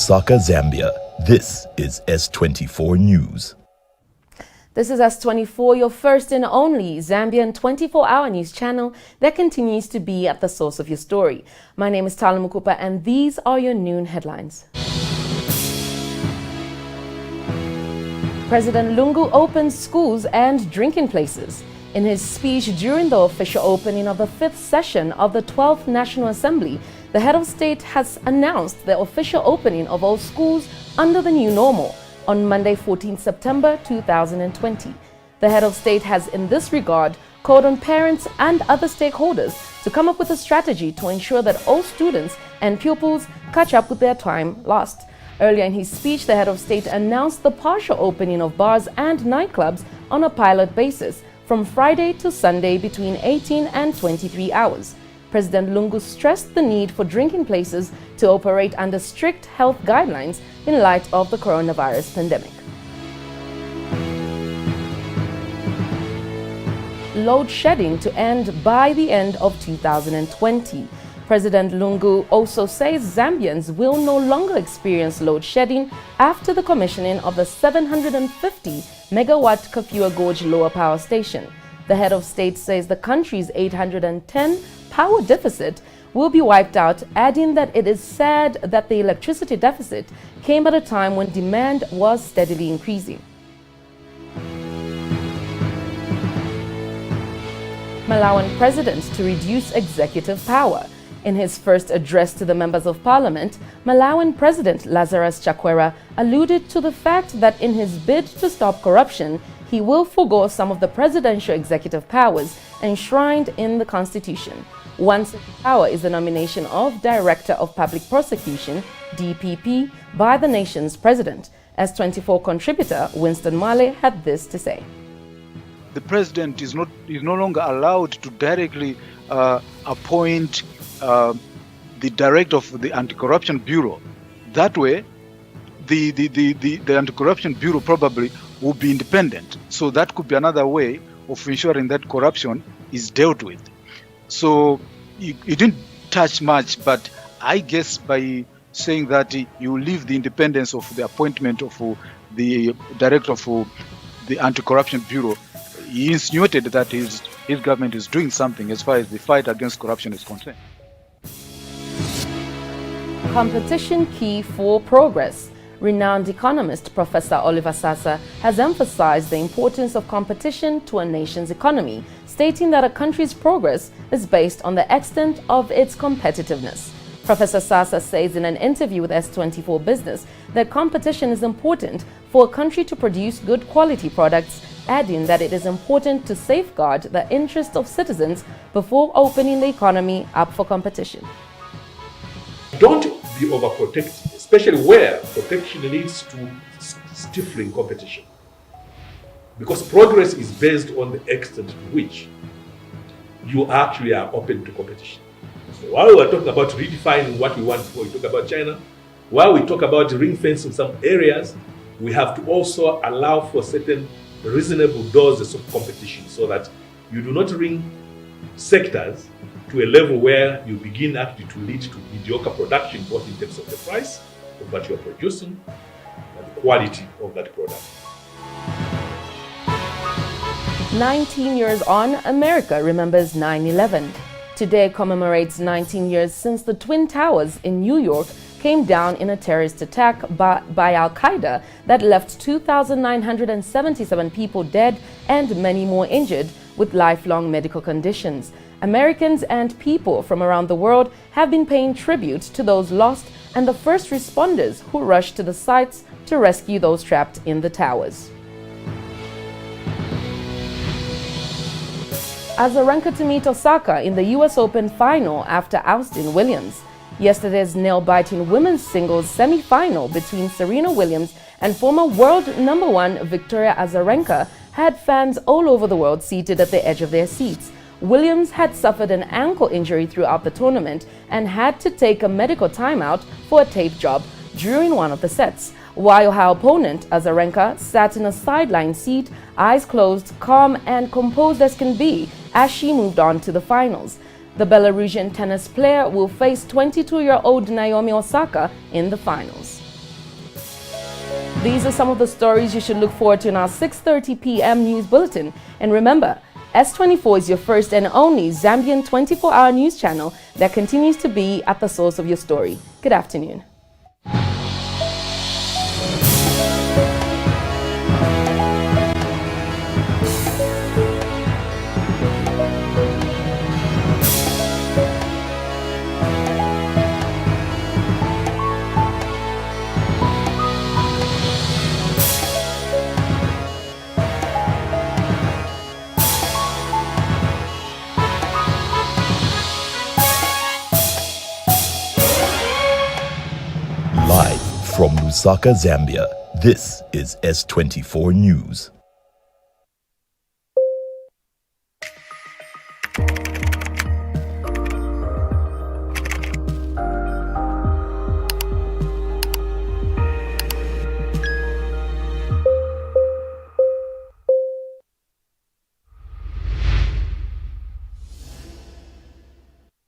Lusaka, Zambia. This is S24 News. This is S24, your first and only Zambian 24-hour news channel that continues to be at the source of your story. My name is Tala Mukupa, and these are your noon headlines. President Lungu opens schools and drinking places. In his speech during the official opening of the 5th session of the 12th National Assembly, the head of state has announced the official opening of all schools under the new normal on Monday, 14 September 2020. The head of state has, in this regard, called on parents and other stakeholders to come up with a strategy to ensure that all students and pupils catch up with their time lost. Earlier in his speech, the head of state announced the partial opening of bars and nightclubs on a pilot basis from Friday to Sunday between 18 and 23 hours. President Lungu stressed the need for drinking places to operate under strict health guidelines in light of the coronavirus pandemic. Load shedding to end by the end of 2020. President Lungu also says Zambians will no longer experience load shedding after the commissioning of the 750 megawatt Kafua Gorge Lower Power Station. The head of state says the country's 810 power deficit will be wiped out, adding that it is sad that the electricity deficit came at a time when demand was steadily increasing. Malawian president to reduce executive power. In his first address to the members of parliament, Malawian President Lazarus Chakwera alluded to the fact that in his bid to stop corruption, he will forego some of the presidential executive powers enshrined in the constitution. One such power is the nomination of Director of Public Prosecution, DPP, by the nation's president. S24 contributor Winston Male had this to say. The president is no longer allowed to directly appoint the director of the Anti-Corruption Bureau. That way, the Anti-Corruption Bureau probably will be independent. So that could be another way of ensuring that corruption is dealt with. So it didn't touch much, but I guess by saying that you leave the independence of the appointment of the director of the Anti-Corruption Bureau, he insinuated that his government is doing something as far as the fight against corruption is concerned. Competition key for progress. Renowned economist Professor Oliver Sasa has emphasized the importance of competition to a nation's economy, stating that a country's progress is based on the extent of its competitiveness. Professor Sasa says in an interview with S24 Business that competition is important for a country to produce good quality products, adding that it is important to safeguard the interests of citizens before opening the economy up for competition. Don't be overprotected, especially where protection leads to stifling competition. Because progress is based on the extent to which you actually are open to competition. So while we are talking about redefining what we want before we talk about China, while we talk about ring fencing some areas, we have to also allow for certain reasonable doses of competition so that you do not ring sectors to a level where you begin actually to lead to mediocre production, both in terms of the price of what you're producing and the quality of that product. 19 years on, America remembers 9/11. Today commemorates 19 years since the Twin Towers in New York came down in a terrorist attack by Al-Qaeda that left 2,977 people dead and many more injured with lifelong medical conditions. Americans and people from around the world have been paying tribute to those lost and the first responders who rushed to the sites to rescue those trapped in the towers. Azarenka to meet Osaka in the US Open final after ousting Williams. Yesterday's nail-biting women's singles semi-final between Serena Williams and former world #1 Victoria Azarenka had fans all over the world seated at the edge of their seats. Williams had suffered an ankle injury throughout the tournament and had to take a medical timeout for a tape job during one of the sets, while her opponent, Azarenka, sat in a sideline seat, eyes closed, calm and composed as can be as she moved on to the finals. The Belarusian tennis player will face 22-year-old Naomi Osaka in the finals. These are some of the stories you should look forward to in our 6:30 p.m. news bulletin. And remember, S24 is your first and only Zambian 24-hour news channel that continues to be at the source of your story. Good afternoon. Live from Lusaka, Zambia, this is S24 News.